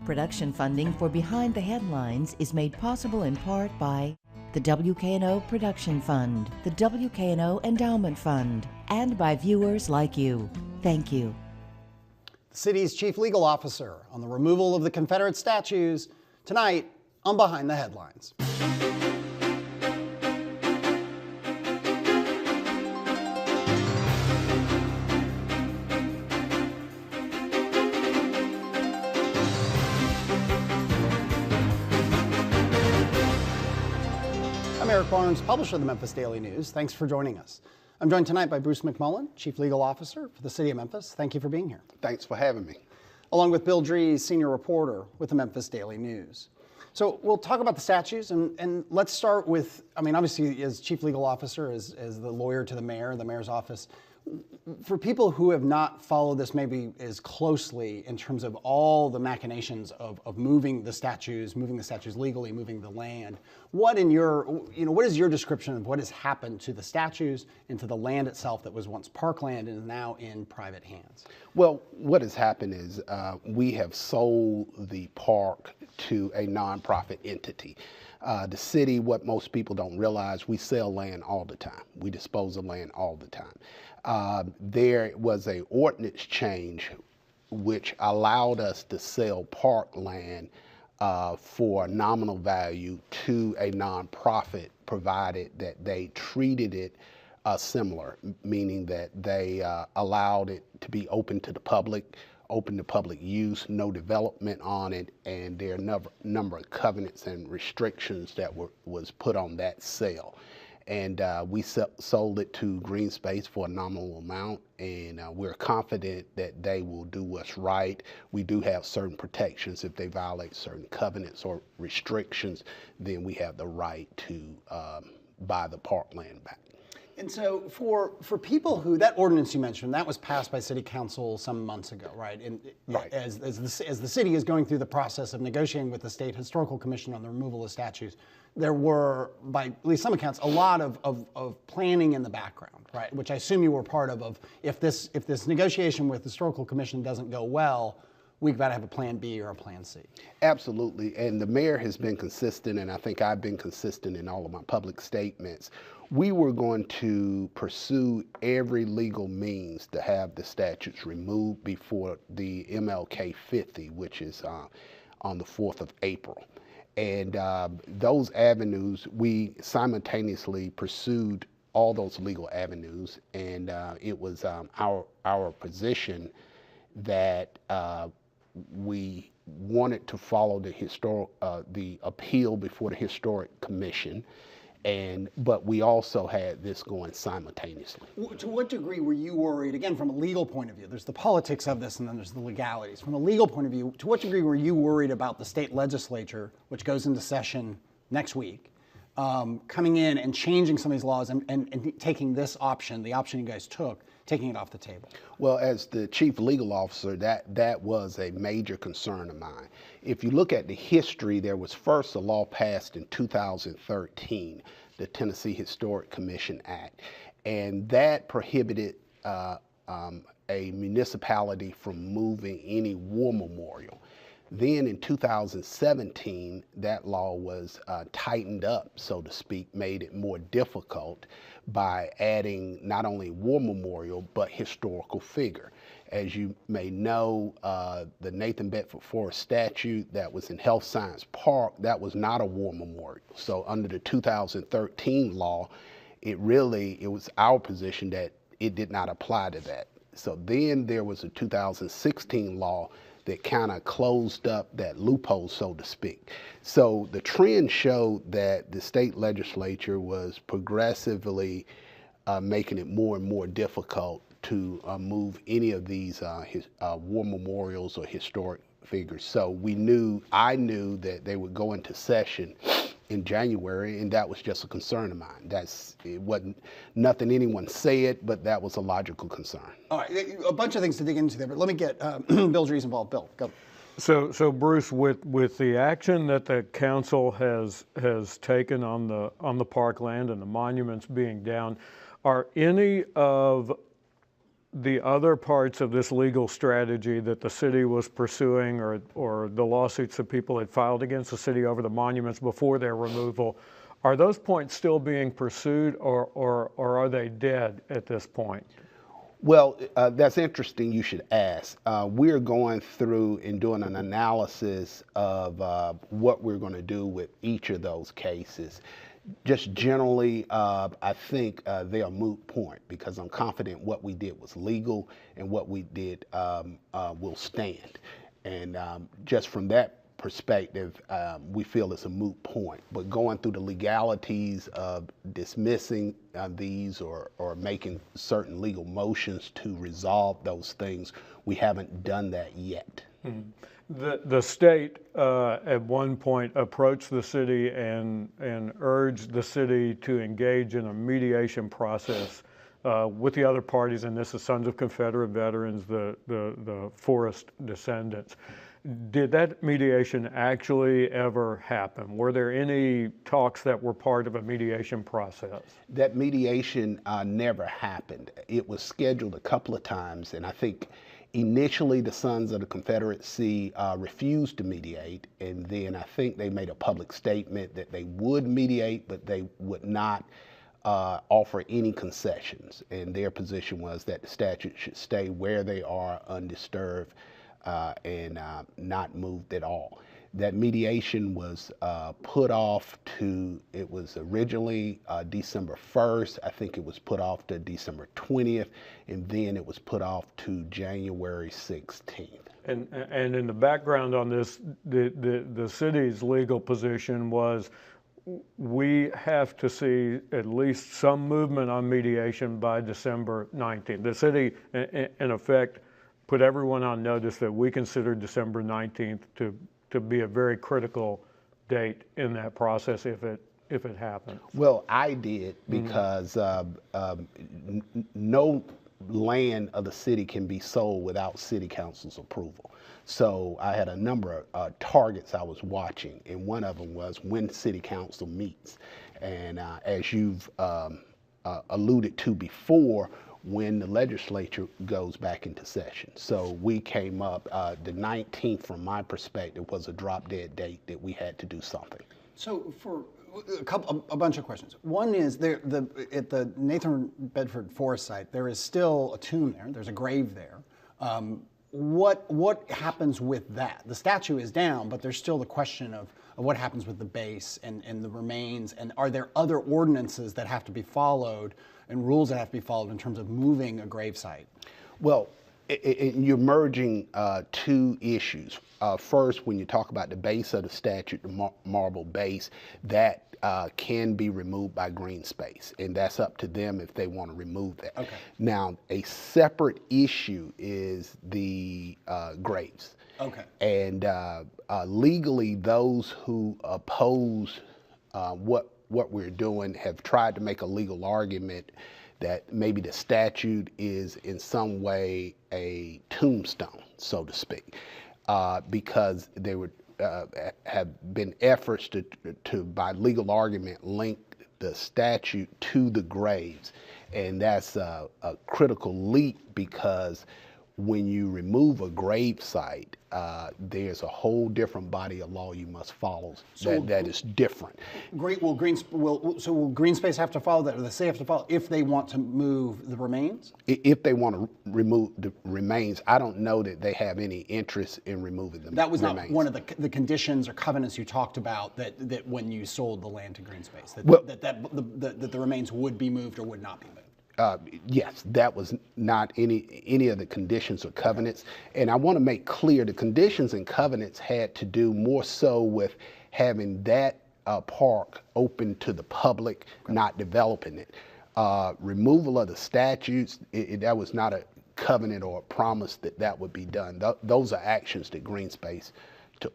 Production funding for Behind the Headlines is made possible in part by the WKNO Production Fund, the WKNO Endowment Fund, and by viewers like you. Thank you. The city's chief legal officer on the removal of the Confederate statues tonight on Behind the Headlines. I'm Eric Barnes, publisher of the Memphis Daily News. Thanks for joining us. I'm joined tonight by Bruce McMullen, Chief Legal Officer for the City of Memphis. Thank you for being here. Thanks for having me. Along with Bill Dries, Senior Reporter with the Memphis Daily News. So we'll talk about the statues, and let's start with, obviously as Chief Legal Officer, as the lawyer to the mayor's office, for people who have not followed this maybe as closely in terms of all the machinations of moving the statues legally, moving the land, what is your description of what has happened to the statues and to the land itself that was once parkland and is now in private hands? Well, what has happened is we have sold the park to a nonprofit entity. The city, what most people don't realize, we sell land all the time. We dispose of land all the time. There was an ordinance change which allowed us to sell park land for nominal value to a nonprofit, provided that they treated it similar, meaning that they allowed it to be open to public use, no development on it, and there are a number of covenants and restrictions that was put on that sale. And we sold it to Green Space for a nominal amount, and we're confident that they will do what's right. We do have certain protections. If they violate certain covenants or restrictions, then we have the right to buy the parkland back. And so for people who, that ordinance you mentioned, that was passed by City Council some months ago, right? And right. As the city is going through the process of negotiating with the State Historical Commission on the removal of statues, there were, by at least some accounts, a lot of planning in the background, right? Which I assume you were part of if this negotiation with the Historical Commission doesn't go well, we've got to have a plan B or a plan C. Absolutely, and the mayor has been consistent, and I think I've been consistent in all of my public statements. We were going to pursue every legal means to have the statues removed before the MLK 50, which is on the 4th of April. And those avenues, we simultaneously pursued all those legal avenues, and it was our position that we wanted to follow the appeal before the Historic Commission, but we also had this going simultaneously. To what degree were you worried, again, from a legal point of view? There's the politics of this and then there's the legalities. From a legal point of view, to what degree were you worried about the state legislature, which goes into session next week, coming in and changing some of these laws and taking this option, the option you guys took, taking it off the table? Well, as the chief legal officer, that was a major concern of mine. If you look at the history, there was first a law passed in 2013, the Tennessee Historic Commission Act, and that prohibited a municipality from moving any war memorial. Then in 2017, that law was tightened up, so to speak, made it more difficult by adding not only war memorial, but historical figure. As you may know, the Nathan Bedford Forrest statue that was in Health Science Park, that was not a war memorial. So under the 2013 law, it was our position that it did not apply to that. So then there was a 2016 law that kind of closed up that loophole, so to speak. So the trend showed that the state legislature was progressively making it more and more difficult to move any of these war memorials or historic figures. So I knew that they would go into session in January, and that was just a concern of mine. It wasn't nothing anyone said, but that was a logical concern. All right, a bunch of things to dig into there, but let me get Bill Dries involved. Bill, go. So Bruce, with the action that the council has taken on the parkland and the monuments being down, are any of the other parts of this legal strategy that the city was pursuing, or the lawsuits that people had filed against the city over the monuments before their removal, are those points still being pursued, or are they dead at this point? Well, that's interesting you should ask. We're going through and doing an analysis of what we're going to do with each of those cases. Just generally, I think they are moot point, because I'm confident what we did was legal and what we did will stand. And just from that perspective, we feel it's a moot point. But going through the legalities of dismissing these or making certain legal motions to resolve those things, we haven't done that yet. Mm-hmm. The state at one point approached the city and urged the city to engage in a mediation process with the other parties, and this is Sons of Confederate Veterans, the Forrest descendants. Did that mediation actually ever happen? Were there any talks that were part of a mediation process? That mediation never happened. It was scheduled a couple of times, and I think initially the Sons of the Confederacy refused to mediate, and then I think they made a public statement that they would mediate, but they would not offer any concessions. And their position was that the statute should stay where they are undisturbed and not moved at all. That mediation was put off to, it was originally December 1st. I think it was put off to December 20th, and then it was put off to January 16th. And in the background on this, the city's legal position was, we have to see at least some movement on mediation by December 19th. The city, in effect, put everyone on notice that we consider December 19th to be a very critical date in that process if it happens. Well, I did, because no land of the city can be sold without city council's approval. So I had a number of targets I was watching, and one of them was when city council meets. And as you've alluded to before, when the legislature goes back into session. So we came up, the 19th from my perspective was a drop dead date that we had to do something. So for a bunch of questions. One is, at the Nathan Bedford Forest site, there is still a tomb there, there's a grave there. What happens with that? The statue is down, but there's still the question of what happens with the base and the remains, and are there other ordinances that have to be followed and rules that have to be followed in terms of moving a gravesite? Well, you're merging two issues. First, when you talk about the base of the statue, the marble base, that can be removed by green space, and that's up to them if they want to remove that. Okay. Now, a separate issue is the graves. Okay. And legally, those who oppose what we're doing have tried to make a legal argument that maybe the statute is in some way a tombstone, so to speak, because there would have been efforts to, by legal argument, link the statute to the graves. And that's a critical leap, because when you remove a grave site, there's a whole different body of law you must follow that is different. Great. Will green space have to follow that, or the city have to follow if they want to move the remains? If they want to remove the remains, I don't know that they have any interest in removing the remains. That was not one of the conditions or covenants you talked about that when you sold the land to green space, that the remains would be moved or would not be moved. Yes, that was not any of the conditions or covenants. And I want to make clear the conditions and covenants had to do more so with having that park open to the public, not developing it. Removal of the statutes, that was not a covenant or a promise that would be done. Those are actions that green space took.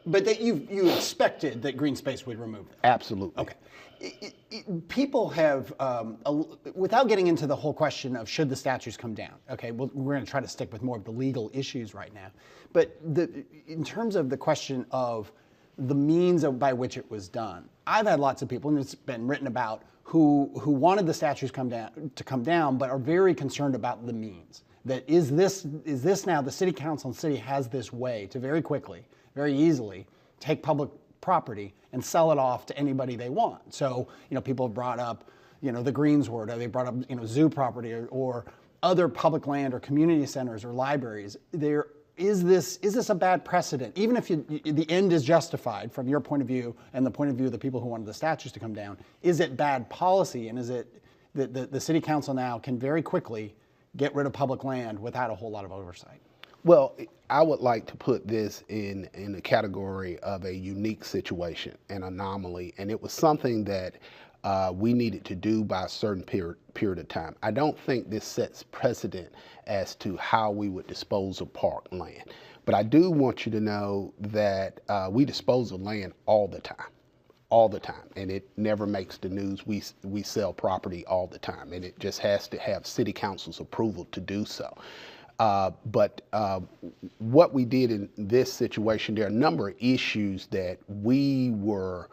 But that you expected that green space would remove it? Absolutely. Okay. People have, without getting into the whole question of should the statues come down, okay, well, we're going to try to stick with more of the legal issues right now, but in terms of the question of the means by which it was done, I've had lots of people, and it's been written about, who wanted the statues to come down, but are very concerned about the means. That is this now the city council and city has this way to very quickly, very easily take public property and sell it off to anybody they want. So, people have brought up, the Greensward, or they brought up, zoo property or other public land or community centers or libraries. Is this a bad precedent? Even if the end is justified from your point of view and the point of view of the people who wanted the statues to come down, is it bad policy? And is it that the city council now can very quickly get rid of public land without a whole lot of oversight? Well, I would like to put this in the category of a unique situation, an anomaly, and it was something that we needed to do by a certain period of time. I don't think this sets precedent as to how we would dispose of park land, but I do want you to know that we dispose of land all the time, and it never makes the news. We sell property all the time, and it just has to have city council's approval to do so. But what we did in this situation, there are a number of issues that we were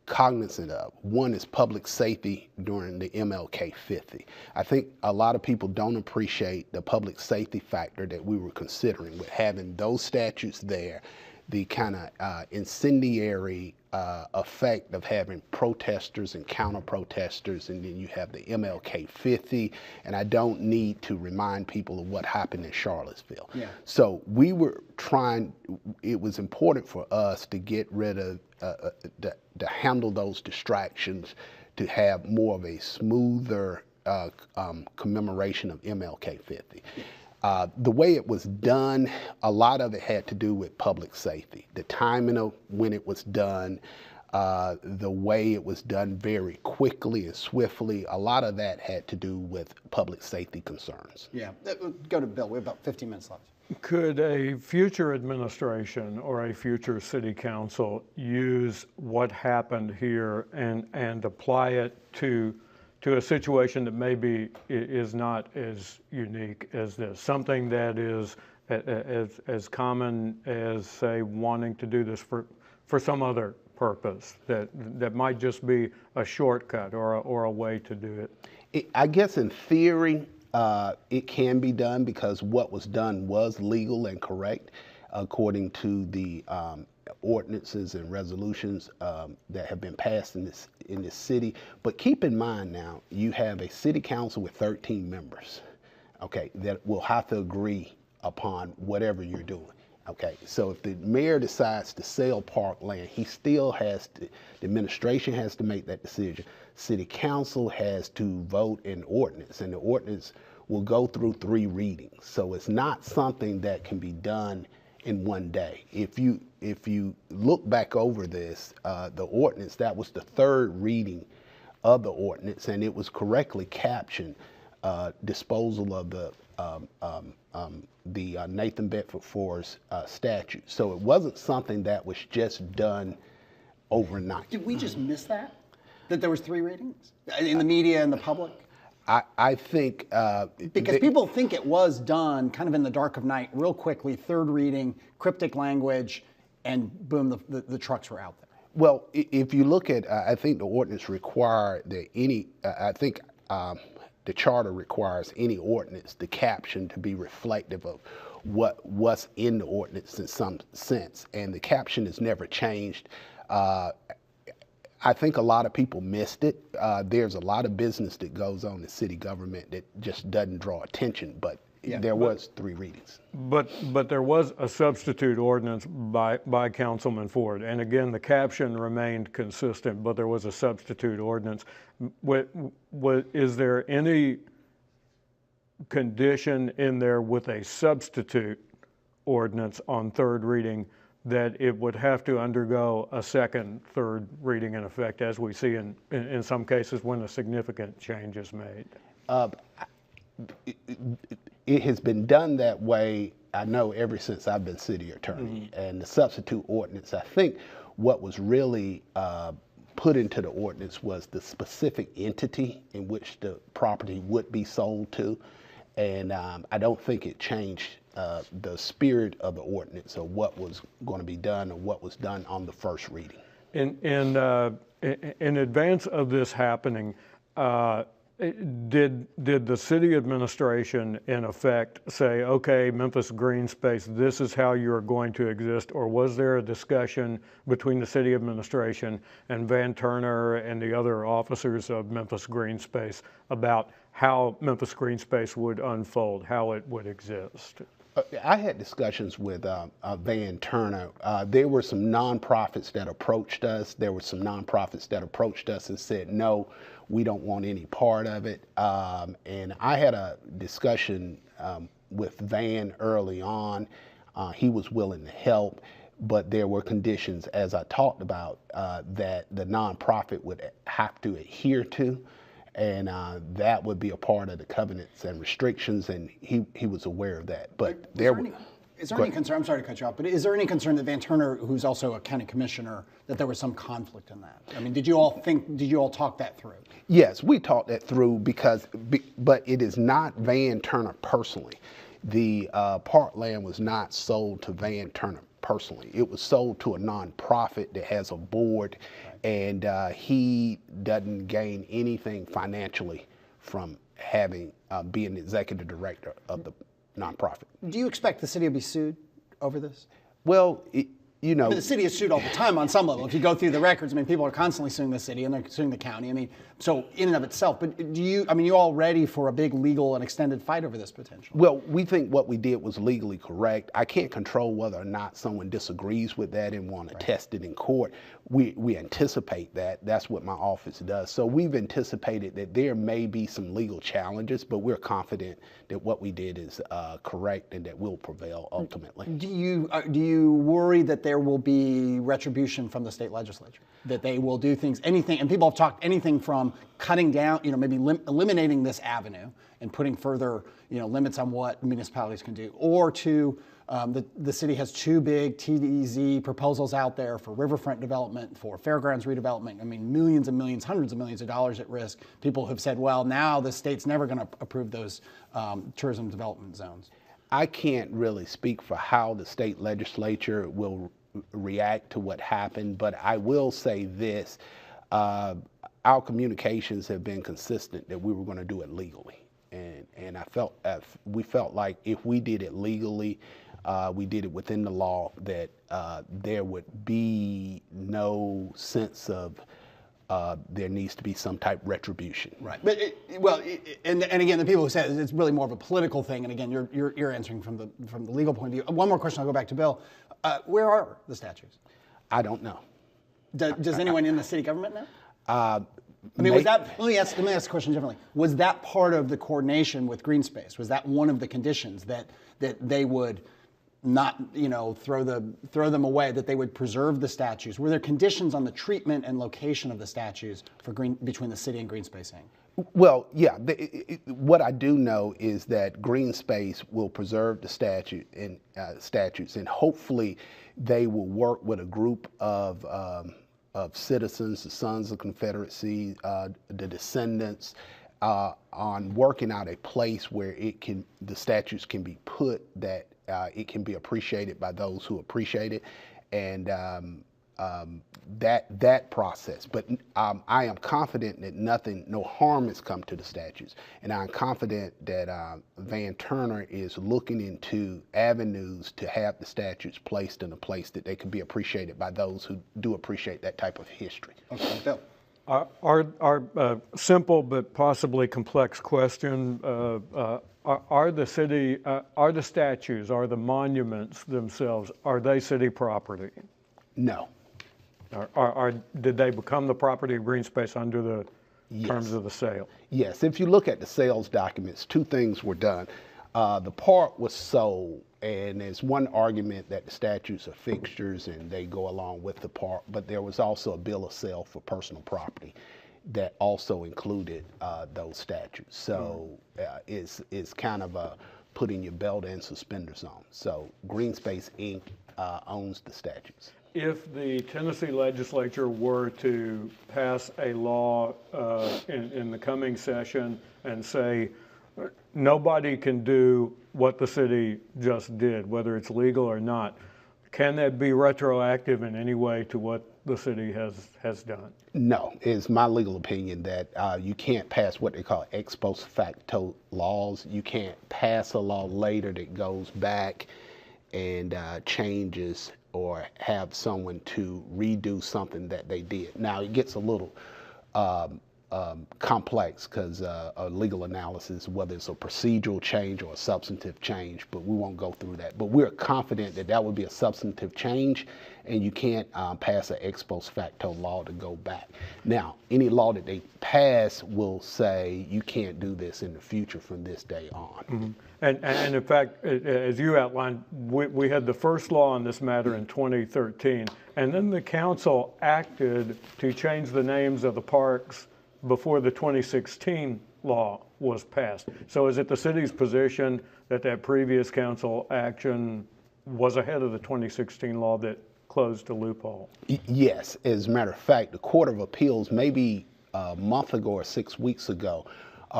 cognizant of. One is public safety during the MLK 50. I think a lot of people don't appreciate the public safety factor that we were considering with having those statues there, the kind of incendiary effect of having protesters and counter-protesters, and then you have the MLK 50, and I don't need to remind people of what happened in Charlottesville. Yeah. So we were trying, it was important for us to get rid of, to handle those distractions, to have more of a smoother commemoration of MLK 50. The way it was done, a lot of it had to do with public safety. The timing of when it was done, the way it was done very quickly and swiftly, a lot of that had to do with public safety concerns. Yeah, go to Bill, we have about 15 minutes left. Could a future administration or a future city council use what happened here and apply it to a situation that maybe is not as unique as this, something that is as common as, say, wanting to do this for some other purpose that might just be a shortcut or a way to do it? I guess in theory, it can be done because what was done was legal and correct according to the ordinances and resolutions that have been passed in this city. But keep in mind now, you have a city council with 13 members, okay, that will have to agree upon whatever you're doing. Okay, so if the mayor decides to sell park land, he still has to, the administration has to make that decision. City council has to vote an ordinance, and the ordinance will go through 3 readings. So it's not something that can be done in one day. If you look back over this, the ordinance, that was the 3rd reading of the ordinance, and it was correctly captioned disposal of the Nathan Bedford Forrest statute. So it wasn't something that was just done overnight. Did we just miss that? That there was 3 readings in the media and the public? I think because people think it was done kind of in the dark of night, real quickly, 3rd reading, cryptic language, and boom, the trucks were out there. Well, if you look at, I think the ordinance required that the charter requires any ordinance, the caption to be reflective of what's in the ordinance in some sense, and the caption has never changed. I think a lot of people missed it. There's a lot of business that goes on in city government that just doesn't draw attention, but there was 3 readings. But there was a substitute ordinance by Councilman Ford, and again, the caption remained consistent, but there was a substitute ordinance. Is there any condition in there with a substitute ordinance on 3rd reading that it would have to undergo a 2nd, 3rd reading in effect, as we see in some cases when a significant change is made? It has been done that way, I know, ever since I've been city attorney. Mm-hmm. And the substitute ordinance, I think what was really put into the ordinance was the specific entity in which the property would be sold to. And I don't think it changed the spirit of the ordinance or what was going to be done or what was done on the 1st reading. In advance of this happening, did the city administration in effect say, okay, Memphis Green Space, this is how you're going to exist, or was there a discussion between the city administration and Van Turner and the other officers of Memphis Green Space about how Memphis Green Space would unfold, how it would exist? I had discussions with Van Turner. There were some nonprofits that approached us. There were some nonprofits that approached us and said, no, we don't want any part of it. And I had a discussion with Van early on. He was willing to help, but there were conditions, as I talked about, that the nonprofit would have to adhere to. And that would be a part of the covenants and restrictions, and he was aware of that. But is there any concern? I'm sorry to cut you off, but is there any concern that Van Turner, who's also a county commissioner, that there was some conflict in that? I mean, did you all talk that through? Yes, we talked that through but it is not Van Turner personally. The parkland was not sold to Van Turner personally. It was sold to a nonprofit that has a board, and he doesn't gain anything financially from having being the executive director of the nonprofit. Do you expect the city will be sued over this? Well, I mean, the city is sued all the time on some level. If you go through the records, I mean, people are constantly suing the city and they're suing the county. I mean, so in and of itself, but you all ready for a big legal and extended fight over this potentially? Well, we think what we did was legally correct. I can't control whether or not someone disagrees with that and want to test it in court. We anticipate that. That's what my office does. So we've anticipated that there may be some legal challenges, but we're confident that what we did is correct and that we'll prevail ultimately. Do you worry that there will be retribution from the state legislature, that they will do things, anything, and people have talked anything from cutting down, maybe eliminating this avenue and putting further, limits on what municipalities can do, or to the city has two big TDZ proposals out there for riverfront development, for fairgrounds redevelopment. I mean, millions and millions, hundreds of millions of dollars at risk. People have said, well, now the state's never going to approve those tourism development zones. I can't really speak for how the state legislature will react to what happened, but I will say this. Our communications have been consistent that we were going to do it legally. And we felt like if we did it legally, we did it within the law, that there would be no sense of there needs to be some type of retribution. Right. But and again, the people who said it's really more of a political thing. And again, you're answering from the legal point of view. One more question. I'll go back to Bill. Where are the statues? I don't know. Does anyone in the city government know? I mean, let me ask the question differently. Was that part of the coordination with Green Space? Was that one of the conditions that they would not, throw them away, that they would preserve the statues? Were there conditions on the treatment and location of the statues between the city and Green Space Inc.? Well, yeah. What I do know is that Green Space will preserve the statutes, and hopefully they will work with a group of citizens, the Sons of Confederacy, the descendants, on working out a place where the statues can be put, that it can be appreciated by those who appreciate it, and that process. But I am confident that no harm has come to the statues, and I'm confident that Van Turner is looking into avenues to have the statues placed in a place that they can be appreciated by those who do appreciate that type of history. Okay, Bill. Our simple but possibly complex question: are the statues, are the monuments themselves, are they city property? No. Did they become the property of Green Space under the terms of the sale? Yes. If you look at the sales documents, two things were done. The park was sold, and there's one argument that the statues are fixtures and they go along with the park, but there was also a bill of sale for personal property that also included those statues. So it's kind of putting your belt and suspenders on. So Green Space Inc. Owns the statues. If the Tennessee legislature were to pass a law in the coming session and say nobody can do what the city just did, whether it's legal or not, Can that be retroactive in any way to what the city has done? No, it's my legal opinion that you can't pass what they call ex post facto laws. You can't pass a law later that goes back and changes or have someone to redo something that they did. Now, it gets a little complex because a legal analysis, whether it's a procedural change or a substantive change, but we won't go through that. But we're confident that that would be a substantive change, and you can't pass an ex post facto law to go back. Now, any law that they pass will say you can't do this in the future from this day on. Mm-hmm. And in fact, as you outlined, we had the first law on this matter in 2013, and then the council acted to change the names of the parks before the 2016 law was passed. So is it the city's position that that previous council action was ahead of the 2016 law that closed the loophole? Yes. As a matter of fact, the Court of Appeals, maybe a month ago or 6 weeks ago,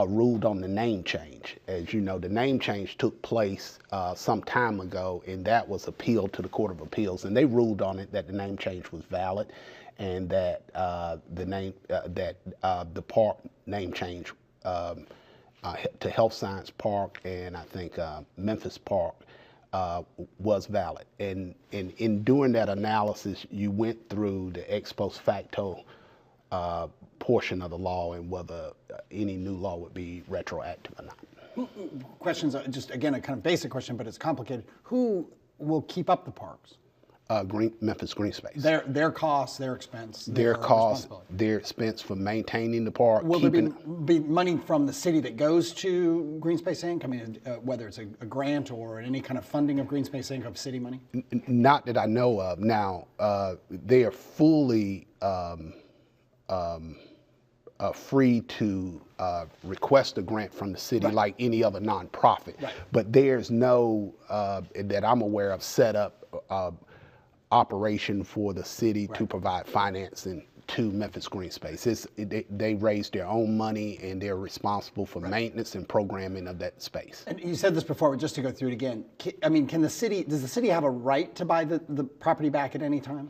ruled on the name change. As you know, the name change took place some time ago, and that was appealed to the Court of Appeals, and they ruled on it that the name change was valid, and that the park name change to Health Science Park and I think Memphis Park was valid. And in doing that analysis, you went through the ex post facto portion of the law and whether any new law would be retroactive or not. Questions, just again, a kind of basic question, but it's complicated. Who will keep up the parks? Memphis Green Space. Their costs, their expense. Their costs, their expense for maintaining the park. Will there be money from the city that goes to Green Space Inc.? I mean, whether it's a grant or any kind of funding of Green Space Inc. of city money? Not that I know of. Now, they are fully free to request a grant from the city like any other nonprofit. Right. But there's no, that I'm aware of, set up operation for the city to provide financing to Memphis Green Space. They raise their own money and they're responsible for maintenance and programming of that space. And you said this before, but just to go through it again, I mean, does the city have a right to buy the property back at any time?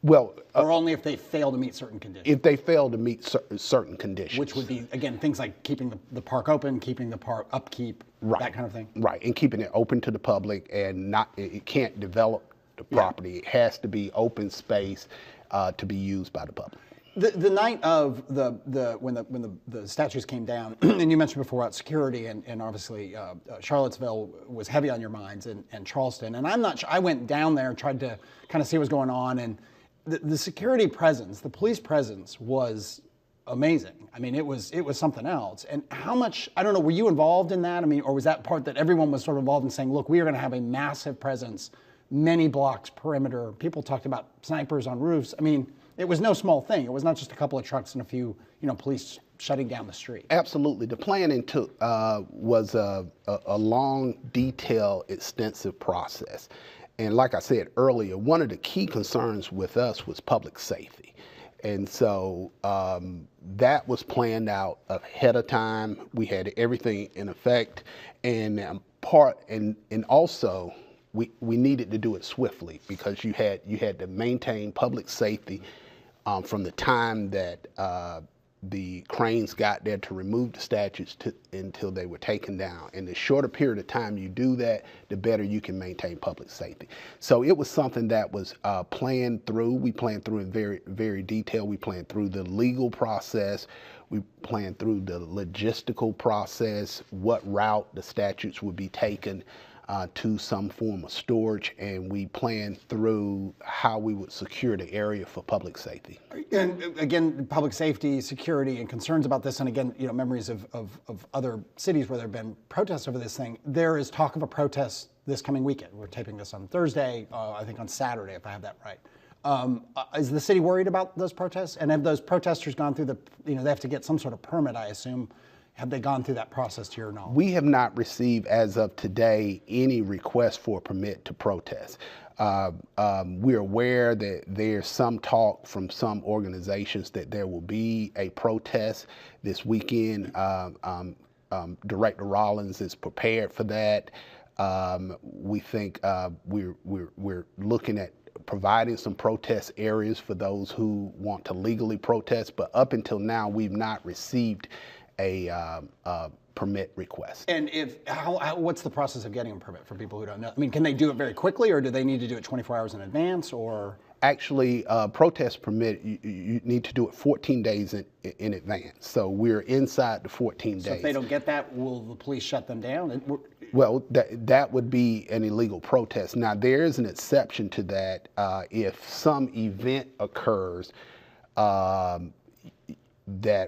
Well, or only if they fail to meet certain conditions? If they fail to meet certain conditions. Which would be, again, things like keeping the park open, keeping the park upkeep, that kind of thing? Right, and keeping it open to the public and it can't develop the property. Yeah. It has to be open space to be used by the public. The night of when the statues came down, and you mentioned before about security, and obviously Charlottesville was heavy on your minds, and Charleston, and I'm not sure, I went down there and tried to kind of see what was going on, and the security presence, the police presence was amazing. I mean, it was something else. And how much, I don't know, were you involved in that? I mean, or was that part that everyone was sort of involved in saying, look, we are going to have a massive presence, many blocks perimeter. People talked about snipers on roofs. I mean, it was no small thing. It was not just a couple of trucks and a few, police shutting down the street. Absolutely. The planning was a long, detailed, extensive process. And like I said earlier, one of the key concerns with us was public safety. And so that was planned out ahead of time. We had everything in effect, and also we needed to do it swiftly because you had to maintain public safety from the time that the cranes got there to remove the statues until they were taken down. And the shorter period of time you do that, the better you can maintain public safety. So it was something that was planned through. We planned through in very, very detail. We planned through the legal process. We planned through the logistical process, what route the statues would be taken to some form of storage, and we planned through how we would secure the area for public safety. And again, public safety, security, and concerns about this, and again, memories of other cities where there have been protests over this thing. There is talk of a protest this coming weekend. We're taping this on Thursday, I think on Saturday, if I have that right. Is the city worried about those protests? And have those protesters gone through they have to get some sort of permit, I assume. Have they gone through that process to your knowledge? We have not received, as of today, any request for a permit to protest. We're aware that there's some talk from some organizations that there will be a protest this weekend. Director Rollins is prepared for that. We think we're looking at providing some protest areas for those who want to legally protest, but up until now, we've not received a permit request. And what's the process of getting a permit for people who don't know? I mean, can they do it very quickly, or do they need to do it 24 hours in advance, or? Actually, protest permit, you need to do it 14 days in advance. So we're inside the 14 days. So if they don't get that, will the police shut them down? Well, that would be an illegal protest. Now, there is an exception to that. If some event occurs that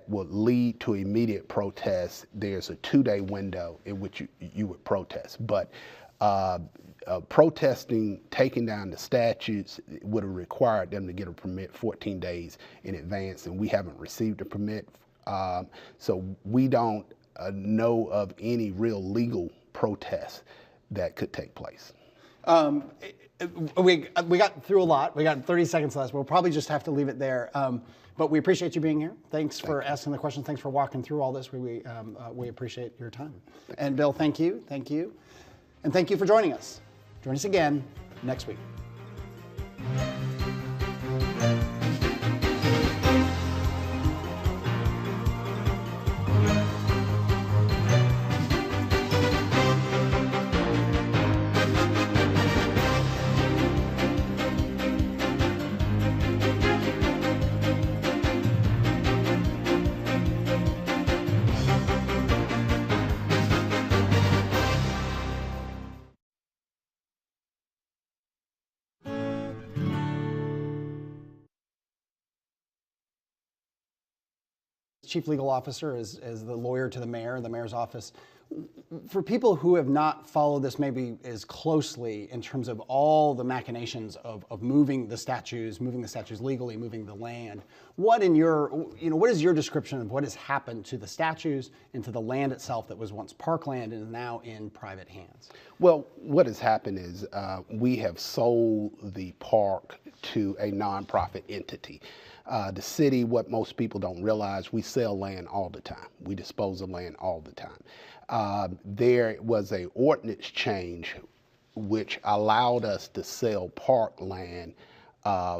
would lead to immediate protest, there's a 2-day window in which you would protest. But protesting, taking down the statues, would have required them to get a permit 14 days in advance, and we haven't received a permit. So we don't know of any real legal protests that could take place. We got through a lot. We got 30 seconds left. We'll probably just have to leave it there. But we appreciate you being here. Thanks for asking the questions. Thanks for walking through all this. We appreciate your time. And Bill, thank you. Thank you. And thank you for joining us. Join us again next week. Chief Legal Officer is the lawyer to the mayor's office. For people who have not followed this maybe as closely in terms of all the machinations of moving the statues legally, moving the land, what is your description of what has happened to the statues and to the land itself that was once parkland and is now in private hands? Well, what has happened is we have sold the park to a nonprofit entity. The city, what most people don't realize, we sell land all the time. We dispose of land all the time. There was an ordinance change which allowed us to sell park land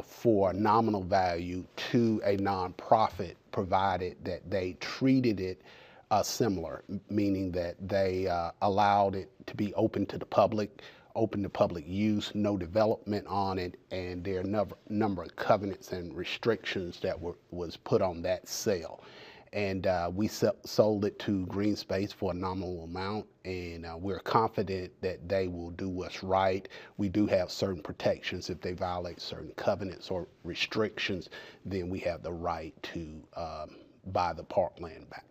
for nominal value to a nonprofit, provided that they treated it similar, meaning that they allowed it to be open to public use, no development on it, and there are a number of covenants and restrictions that was put on that sale. And we sold it to Green Space for a nominal amount, and we're confident that they will do what's right. We do have certain protections. If they violate certain covenants or restrictions, then we have the right to buy the parkland back.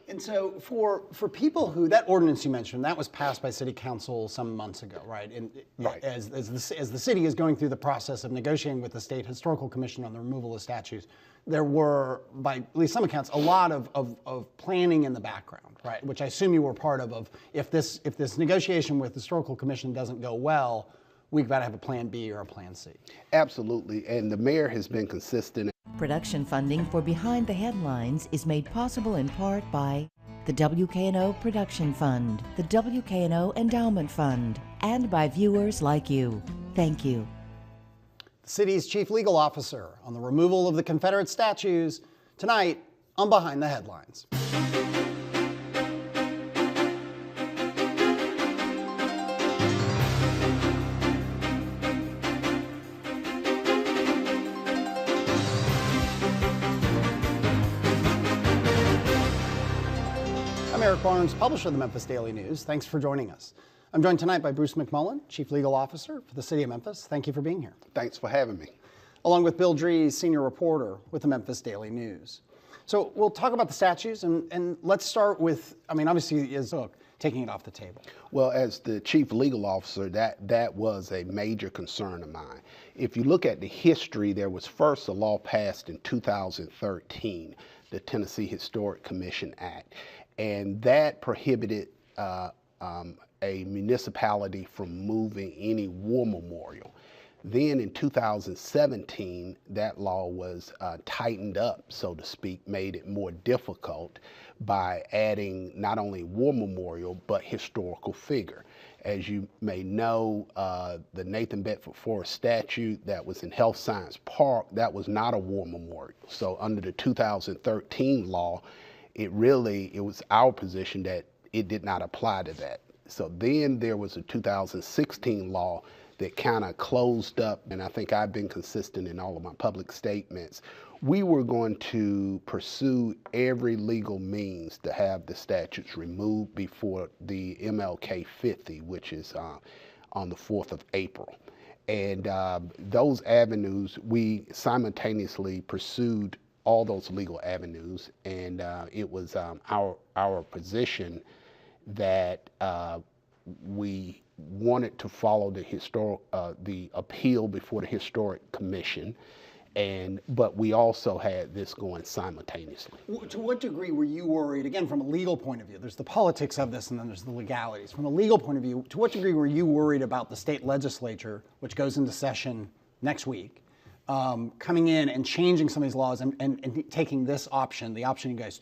And so for people who, that ordinance you mentioned, that was passed by City Council some months ago, right? And right. As the city is going through the process of negotiating with the State Historical Commission on the removal of statues, there were, by at least some accounts, a lot of planning in the background, right? Which I assume you were part of if this negotiation with the Historical Commission doesn't go well, we've got to have a plan B or a plan C. Absolutely, and the mayor has been consistent. Production funding for Behind the Headlines is made possible in part by the WKNO Production Fund, the WKNO Endowment Fund, and by viewers like you. Thank you. The city's chief legal officer on the removal of the Confederate statues, tonight on Behind the Headlines. I'm Eric Barnes, publisher of the Memphis Daily News. Thanks for joining us. I'm joined tonight by Bruce McMullen, Chief Legal Officer for the City of Memphis. Thank you for being here. Thanks for having me. Along with Bill Dries, Senior Reporter with the Memphis Daily News. So we'll talk about the statues, and let's start with, obviously, taking it off the table. Well, as the Chief Legal Officer, that was a major concern of mine. If you look at the history, there was first a law passed in 2013, the Tennessee Historic Commission Act, and that prohibited a municipality from moving any war memorial. Then in 2017, that law was tightened up, so to speak, made it more difficult by adding not only war memorial, but historical figure. As you may know, the Nathan Bedford Forrest statute that was in Health Science Park, that was not a war memorial. So under the 2013 law, it was our position that it did not apply to that. So then there was a 2016 law that kind of closed up, and I think I've been consistent in all of my public statements. We were going to pursue every legal means to have the statutes removed before the MLK 50, which is on the 4th of April. And those avenues, we simultaneously pursued all those legal avenues, and it was our position that we wanted to follow the appeal before the Historic Commission, but we also had this going simultaneously. To what degree were you worried, again, from a legal point of view? There's the politics of this and then there's the legalities. From a legal point of view, to what degree were you worried about the state legislature, which goes into session next week, coming in and changing some of these laws and taking this option, the option you guys